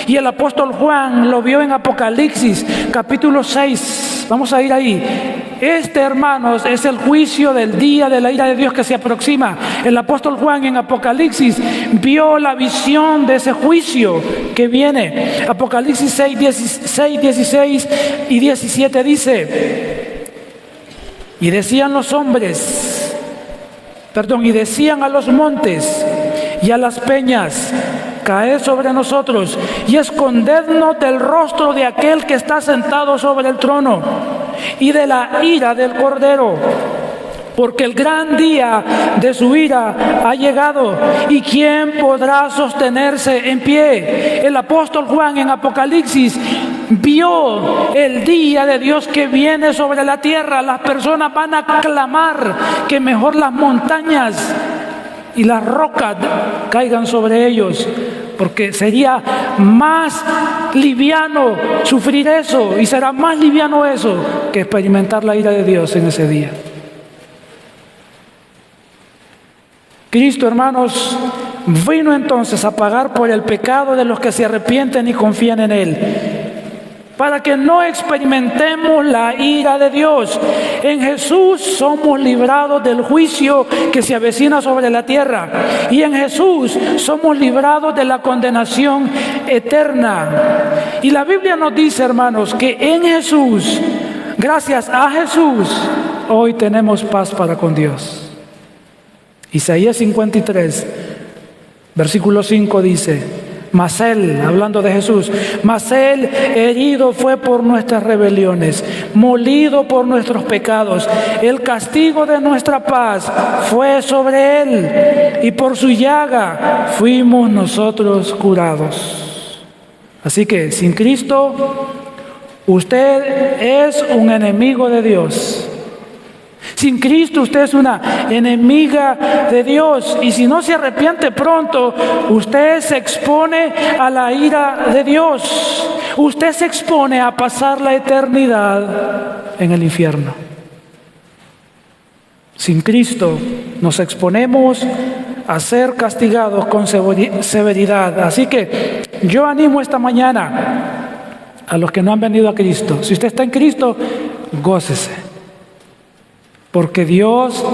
y el apóstol Juan lo vio en Apocalipsis capítulo 6. Vamos a ir ahí. Hermanos, es el juicio del día de la ira de Dios que se aproxima. El apóstol Juan en Apocalipsis vio la visión de ese juicio que viene. Apocalipsis 6, 16 y 17 dice: y decían los hombres, y decían a los montes y a las peñas: caed sobre nosotros y escondednos del rostro de aquel que está sentado sobre el trono y de la ira del Cordero, porque el gran día de su ira ha llegado, y ¿quién podrá sostenerse en pie? El apóstol Juan en Apocalipsis vio el día de Dios que viene sobre la tierra. Las personas van a clamar que mejor las montañas y las rocas caigan sobre ellos, porque sería más liviano sufrir eso, y será más liviano eso que experimentar la ira de Dios en ese día. Cristo, hermanos, vino entonces a pagar por el pecado de los que se arrepienten y confían en Él, para que no experimentemos la ira de Dios. En Jesús somos librados del juicio que se avecina sobre la tierra, y en Jesús somos librados de la condenación eterna. Y la Biblia nos dice, hermanos, que en Jesús, gracias a Jesús, hoy tenemos paz para con Dios. Isaías 53, versículo 5 dice: mas Él, hablando de Jesús, mas Él herido fue por nuestras rebeliones, molido por nuestros pecados. El castigo de nuestra paz fue sobre Él, y por su llaga fuimos nosotros curados. Así que sin Cristo, usted es un enemigo de Dios. Sin Cristo usted es una enemiga de Dios, y si no se arrepiente pronto, usted se expone a la ira de Dios. Usted se expone a pasar la eternidad en el infierno. Sin Cristo nos exponemos a ser castigados con severidad. Así que yo animo esta mañana a los que no han venido a Cristo. Si usted está en Cristo, gócese, porque Dios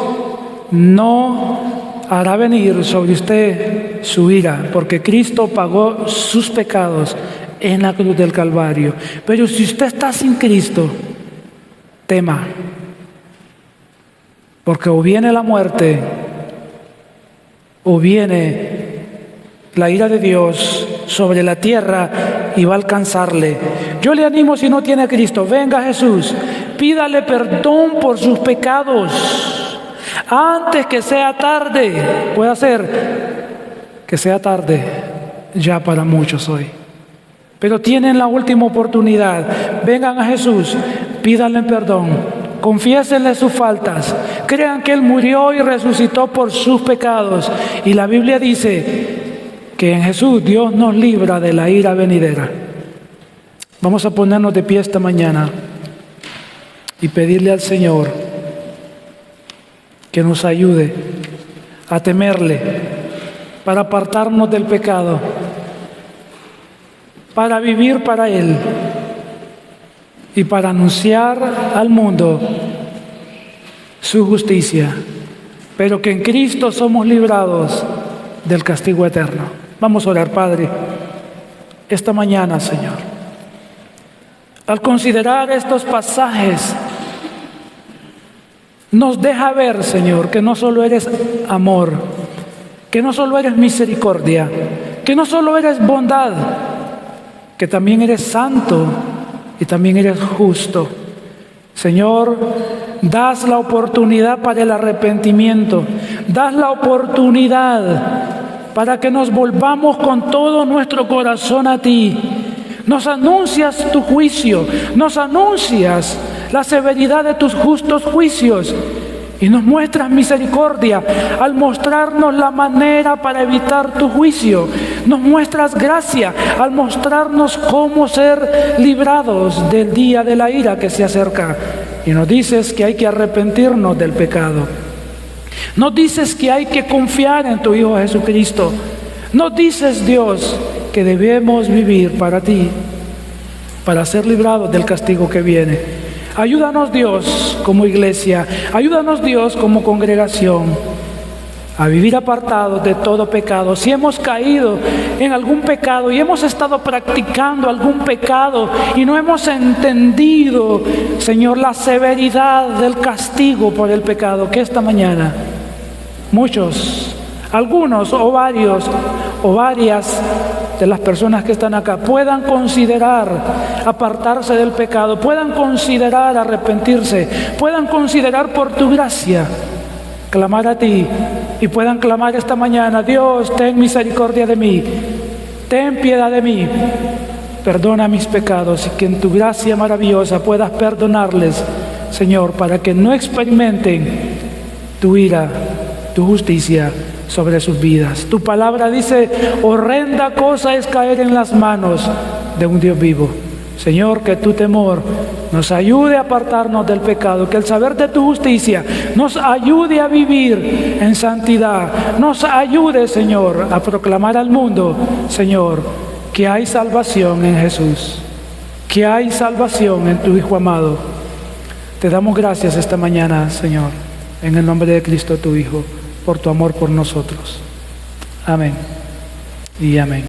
no hará venir sobre usted su ira, porque Cristo pagó sus pecados en la cruz del Calvario. Pero si usted está sin Cristo, tema. Porque o viene la muerte, o viene la ira de Dios sobre la tierra y va a alcanzarle. Yo le animo, si no tiene a Cristo, venga a Jesús, pídale perdón por sus pecados antes que sea tarde. Puede ser que sea tarde ya para muchos hoy, pero tienen la última oportunidad. Vengan a Jesús, pídanle perdón, confiésenle sus faltas, crean que Él murió y resucitó por sus pecados. Y la Biblia dice que en Jesús Dios nos libra de la ira venidera. Vamos a ponernos de pie esta mañana y pedirle al Señor que nos ayude a temerle, para apartarnos del pecado, para vivir para Él y para anunciar al mundo su justicia, pero que en Cristo somos librados del castigo eterno. Vamos a orar. Padre, esta mañana, Señor, al considerar estos pasajes, nos deja ver, Señor, que no solo eres amor, que no solo eres misericordia, que no solo eres bondad, que también eres santo y también eres justo. Señor, das la oportunidad para el arrepentimiento, das la oportunidad para que nos volvamos con todo nuestro corazón a ti. Nos anuncias tu juicio, nos anuncias la severidad de tus justos juicios y nos muestras misericordia al mostrarnos la manera para evitar tu juicio. Nos muestras gracia al mostrarnos cómo ser librados del día de la ira que se acerca. Y nos dices que hay que arrepentirnos del pecado. Nos dices que hay que confiar en tu Hijo Jesucristo. Nos dices, Dios, que debemos vivir para ti, para ser librados del castigo que viene. Ayúdanos, Dios, como iglesia, ayúdanos, Dios, como congregación, a vivir apartados de todo pecado. Si hemos caído en algún pecado y hemos estado practicando algún pecado y no hemos entendido, Señor, la severidad del castigo por el pecado, que esta mañana muchos, algunos o varios o varias de las personas que están acá puedan considerar apartarse del pecado, puedan considerar arrepentirse, puedan considerar por tu gracia clamar a ti y puedan clamar esta mañana: Dios, ten misericordia de mí, ten piedad de mí, perdona mis pecados, y que en tu gracia maravillosa puedas perdonarles, Señor, para que no experimenten tu ira, tu justicia sobre sus vidas. Tu palabra dice: horrenda cosa es caer en las manos de un Dios vivo. Señor, que tu temor nos ayude a apartarnos del pecado, que el saber de tu justicia nos ayude a vivir en santidad, nos ayude, Señor, a proclamar al mundo, Señor, que hay salvación en Jesús, que hay salvación en tu Hijo amado. Te damos gracias esta mañana, Señor, en el nombre de Cristo tu Hijo, por tu amor por nosotros. Amén y amén.